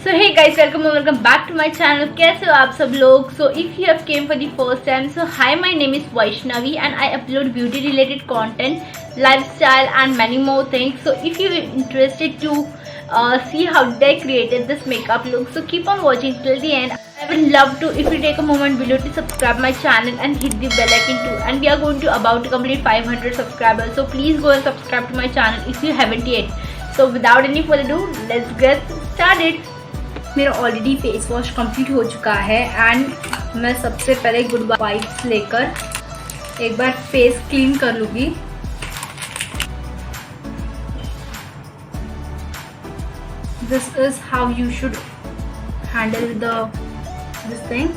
So hey guys, welcome back to my channel. कैसे हो आप सब लोग? So if you have came for the first time, so hi, my name is Vaishnavi and I upload beauty related content, lifestyle and many more things. So if you are interested to see how they created this makeup look, so keep on watching till the end. I would love to if you take a moment below to subscribe my channel and hit the bell icon too. And we are going to about to complete 500 subscribers. So please go and subscribe to my channel if you haven't yet. So without any further ado, let's get started. मेरा already face wash complete हो चुका है and मैं सबसे पहले good vibes लेकर एक बार face clean कर लूँगी. This is how you should handle this thing.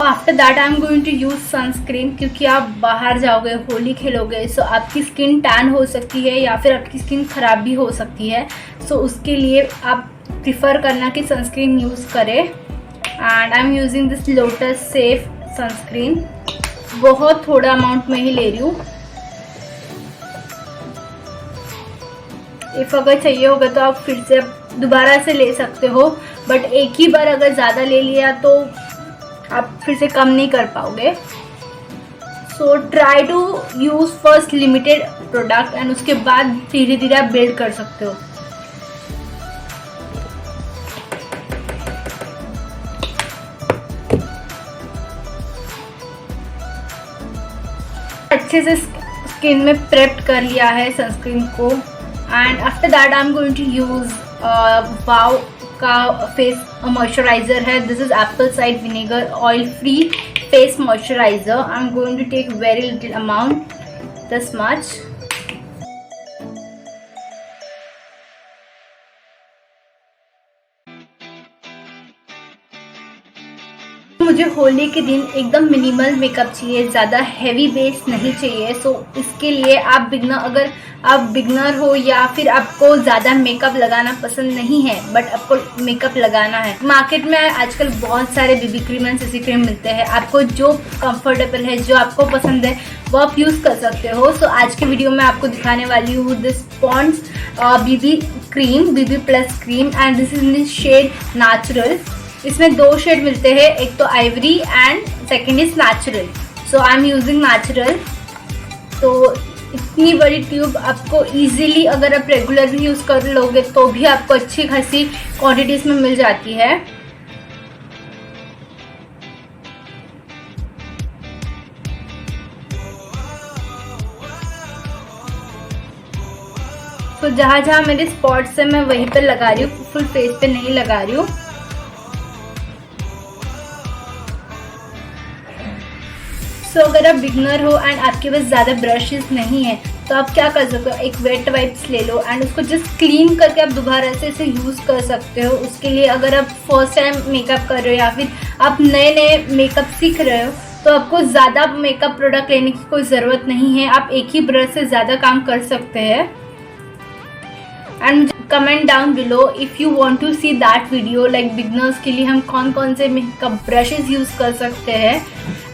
After that I am going to use sunscreen, क्योंकि आप बाहर जाओगे, होली खेलोगे, सो आपकी स्किन टैन हो सकती है या फिर आपकी स्किन ख़राब भी हो सकती है. सो उसके लिए आप प्रिफर करना कि सनस्क्रीन यूज़ करें. And I am using this lotus safe sunscreen. बहुत थोड़ा अमाउंट में ही ले रही हूँ. इफ़ अगर चाहिए होगा तो आप फिर से दोबारा से ले सकते हो, बट एक ही बार अगर ज़्यादा ले लिया तो आप फिर से कम नहीं कर पाओगे. So try to use first limited product and उसके बाद धीरे धीरे आप बिल्ड कर सकते हो. अच्छे से स्किन में प्रेप्ट कर लिया है सनस्क्रीन को. And after that I am going to use wow का फेस मॉइस्चराइजर है. This is apple cider vinegar oil free face moisturizer. I am going to take very little amount, this much. मुझे होली के दिन एकदम minimal makeup चाहिए, ज़्यादा heavy base नहीं चाहिए. सो इसके लिए अगर आप बिगनर हो या फिर आपको ज़्यादा मेकअप लगाना पसंद नहीं है बट आपको मेकअप लगाना है, मार्केट में आजकल बहुत सारे BB cream and CC cream मिलते हैं. आपको जो कंफर्टेबल है, जो आपको पसंद है, वो आप यूज़ कर सकते हो. सो आज के वीडियो में आपको दिखाने वाली हूँ this Pond's BB cream, BB plus cream, and this is in shade natural. इसमें दो शेड मिलते हैं, एक तो ivory and second is natural. So I am using natural. तो इतनी बड़ी ट्यूब आपको इजीली अगर आप रेगुलर भी यूज़ कर लोगे तो भी आपको अच्छी खासी क्वांटिटीज में मिल जाती है. तो जहाँ जहाँ मेरे स्पॉट्स है मैं वहीं पे लगा रही हूँ, फुल फेस पे नहीं लगा रही हूँ. सो अगर आप बिगनर हो एंड आपके पास ज़्यादा ब्रशेस नहीं है तो आप क्या कर सकते हो, एक वेट वाइप्स ले लो एंड उसको जस्ट क्लीन करके आप दोबारा से इसे यूज़ कर सकते हो. उसके लिए अगर आप फर्स्ट टाइम मेकअप कर रहे हो या फिर आप नए नए मेकअप सीख रहे हो तो आपको ज़्यादा मेकअप प्रोडक्ट लेने की कोई ज़रूरत नहीं है. आप एक ही ब्रश से ज़्यादा काम कर सकते हैं. And comment down below if you want to see that video, like beginners के लिए हम कौन कौन से मेकअप ब्रशेस यूज़ कर सकते हैं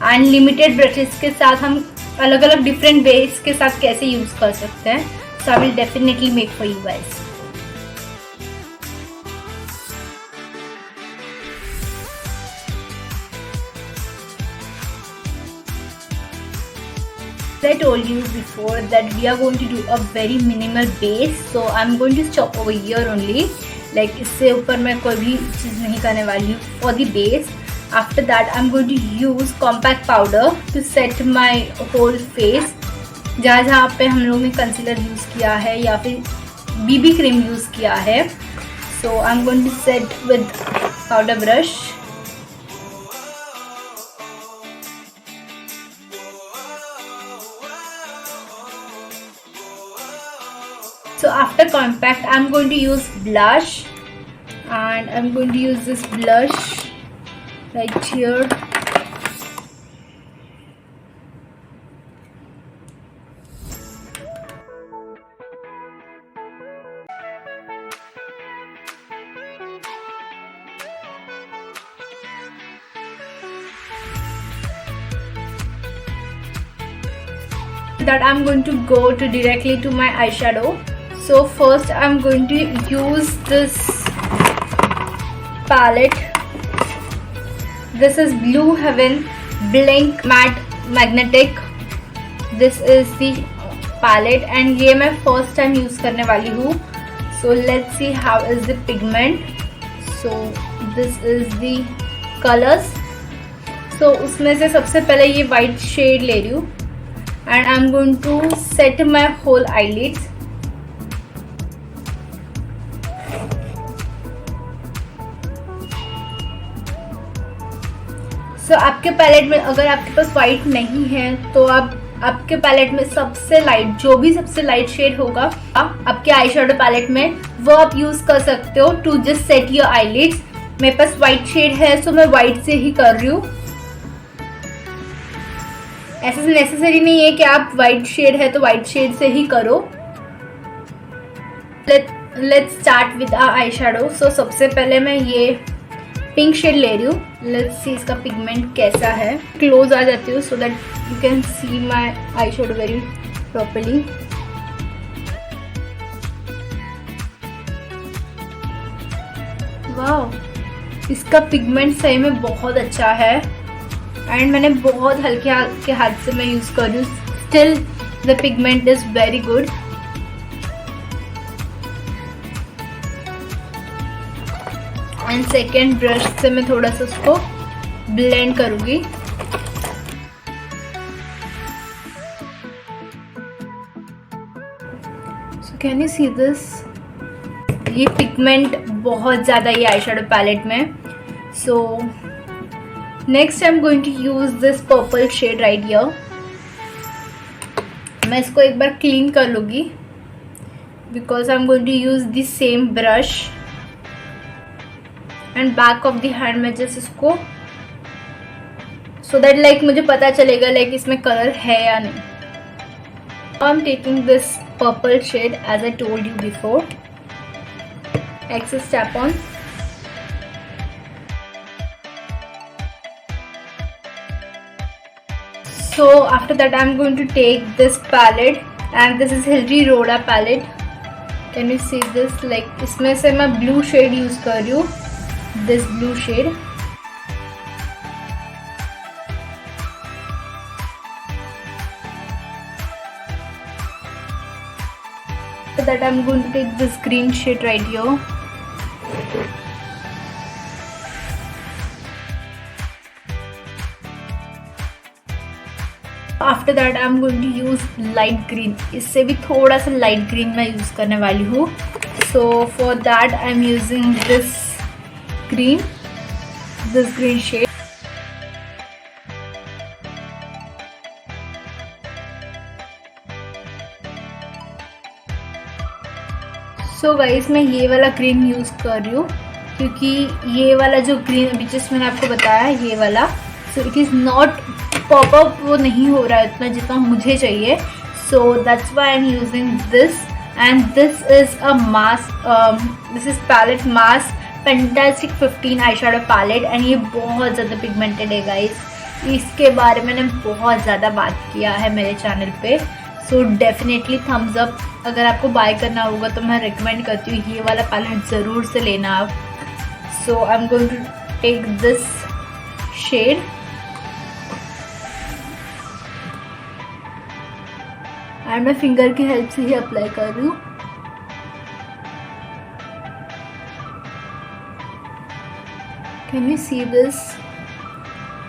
एंड लिमिटेड ब्रशेस के साथ हम अलग अलग डिफरेंट वेज के साथ कैसे यूज़ कर सकते हैं. So I will definitely make for you guys. I told you before that we are going to do a very minimal base, so I'm going to stop over here only. Like इससे ऊपर मैं कोई भी चीज़ नहीं करने वाली हूँ for the base. After that I'm going to use compact powder to set my whole face. जहाँ जहाँ पे हम लोग ने कंसीलर यूज़ किया है या फिर बीबी क्रीम यूज़ किया है. So I'm going to set with powder brush. So after compact I'm going to use blush and I'm going to use this blush right here. that I'm going to go to directly to my eyeshadow. So first I'm going to use this palette. This is Blue Heaven Blink Matte Magnetic. This is the palette and ये मैं first time use करने वाली हूँ. So let's see how is the pigment. So this is the colors. So उसमें से सबसे पहले ये white shade ले रही हूँ and I'm going to set my whole eyelids. So आपके पैलेट में अगर आपके पास white नहीं है तो आप आपके पैलेट में सबसे लाइट जो भी सबसे लाइट शेड होगा आपके आई शेडो पैलेट में वो आप यूज कर सकते हो to just set your eyelids. मेरे पास व्हाइट शेड है सो मैं व्हाइट से ही कर रही हूँ. ऐसा नेसेसरी नहीं है कि आप व्हाइट शेड है तो व्हाइट शेड से ही करो. Let's start with our eye shadow. So सबसे पहले मैं ये पिंक शेड ले रही हूँ. लेट्स सी इसका पिगमेंट कैसा है. क्लोज आ जाती हूँ so that you can see my eye shadow very properly. Wow, इसका पिगमेंट सही में बहुत अच्छा है एंड मैंने बहुत हल्के हल्के हाथ से मैं यूज कर रही हूँ. Still the pigment is very good. And second brush से मैं थोड़ा सा उसको ब्लेंड करूंगी. So can you see this. ये पिगमेंट बहुत ज़्यादा ये आई शेडो पैलेट में. So next I am going to use this purple shade right here. मैं इसको एक बार क्लीन कर लूँगी because I am going to use the same brush and back of the hand में जस्ट इसको so that like मुझे पता चलेगा लाइक इसमें कलर है या नहीं. I am taking this purple shade as I told you before. Excess tap on. So after that I'm going to take this palette and this is Hilary Rhoda palette. Can you see this? Like इसमें से मैं blue shade use कर रही हूँ. This blue shade. After that I'm going to take this green shade right here. After that I am going to use light green. इससे भी थोड़ा सा लाइट ग्रीन मैं यूज करने वाली हूँ. So for that I am using this green shade. So guys मैं ये वाला ग्रीन यूज कर रही हूँ क्योंकि ये वाला जो ग्रीन अभी जस्ट मैंने आपको बताया ये वाला so it is not popup, वो नहीं हो रहा है इतना जितना मुझे चाहिए. So that's why I am using this and this is a mask. This is palette mask fantastic 15 eye shadow palette and ये बहुत ज़्यादा पिगमेंटेड है गाइस. इसके बारे में मैंने बहुत ज़्यादा बात किया है मेरे चैनल पे. So definitely thumbs up. अगर आपको बाय करना होगा तो मैं रिकमेंड करती हूँ ये वाला पैलेट ज़रूर से लेना आप. So I am going to take this shade and मैं फिंगर की हेल्प से ही अप्लाई कर रही हूँ. Can you see this?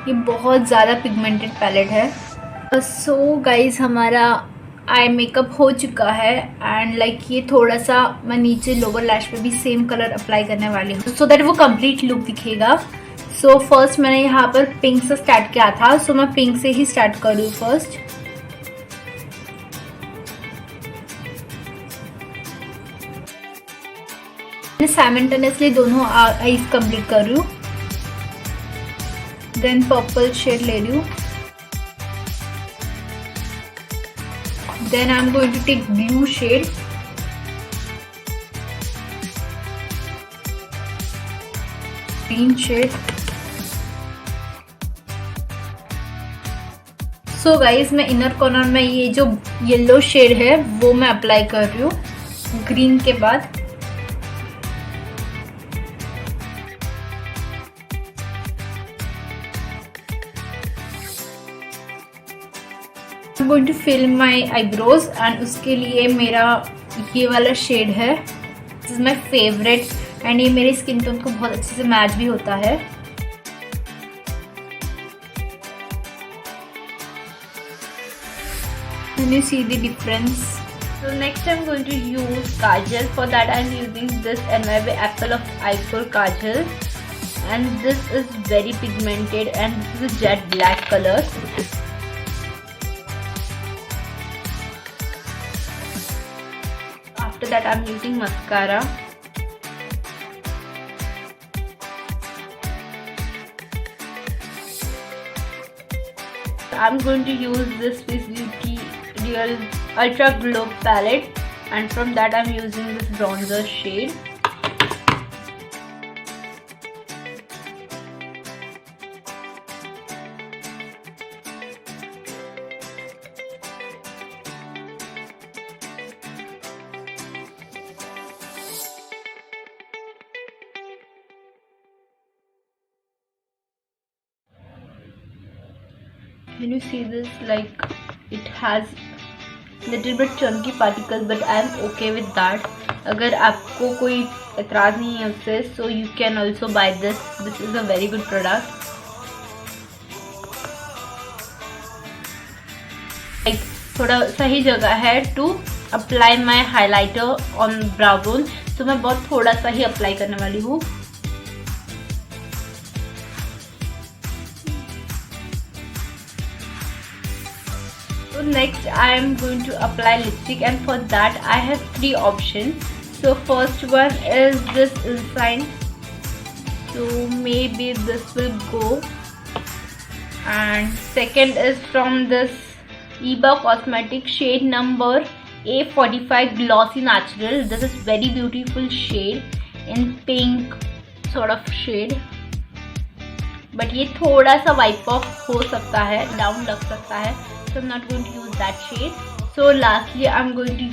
ये बहुत ज़्यादा पिगमेंटेड पैलेट है. सो गाइज हमारा आई मेकअप हो चुका है एंड लाइक ये थोड़ा सा मैं नीचे लोअर लैश पे भी सेम कलर अप्लाई करने वाली हूँ सो दैट वो कंप्लीट लुक दिखेगा. सो फर्स्ट मैंने यहाँ पर पिंक से स्टार्ट किया था. सो मैं पिंक से ही स्टार्ट कर रही हूँ फर्स्ट. मैं साइमल्टेनियसली दोनों आईज कंप्लीट कर रही हूँ. देन पर्पल शेड ले रही हूँ. Then I'm going to take blue shade. Green shade. So guys मैं इनर कॉर्नर में ये जो येलो शेड है वो मैं अप्लाई कर रही हूँ ग्रीन के बाद। I'm going to fill my eyebrows and उसके लिए मेरा ये वाला शेड है, this is my favourite and ये मेरे स्किन टोन को बहुत अच्छे से मैच भी होता है। Can you see the difference? So next I'm going to use kajal. For that I'm using this NYB Apple of Eyeful kajal, and this is very pigmented and this is a jet black color. After that I'm using mascara. I'm going to use this Swiss Beauty Real Ultra Glow palette, and from that I'm using this bronzer shade. Can you see this? Like it has little bit chunky particles, but I am okay with that. अगर आपको कोई एतराज़ नहीं है उससे, so you can also buy this. This is a very good product. Like थोड़ा सही जगह है to apply my highlighter on brow bone. So मैं बहुत थोड़ा सा ही अप्लाई करने वाली हूँ. So next I am going to apply lipstick, and for that I have three options. So first one is this Insign, so maybe this will go, and second is from this Eba Cosmetic shade number A45 Glossy Natural. This is very beautiful shade in pink sort of shade, but ये थोड़ा सा wipe off हो सकता है, down लग सकता है, so I'm not going to use that shade. So lastly I'm going to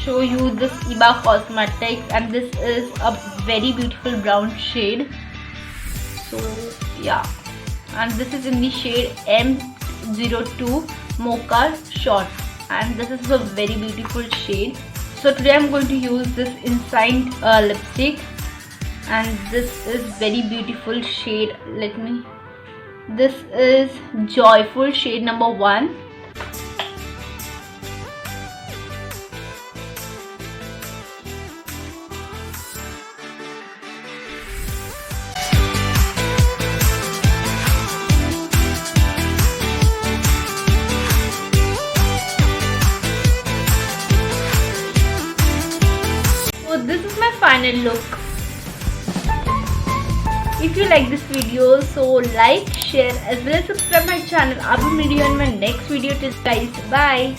show you this Eba Cosmetics, and this is a very beautiful brown shade. So yeah, and this is in the shade M02 Mocha Short, and this is a very beautiful shade. So today I'm going to use this Insign lipstick, and this is very beautiful shade. This is Joyful shade number 1. So this is my final look. If you like this video, so like, share as well as subscribe my channel. I will meet you in my next video. Till guys, bye.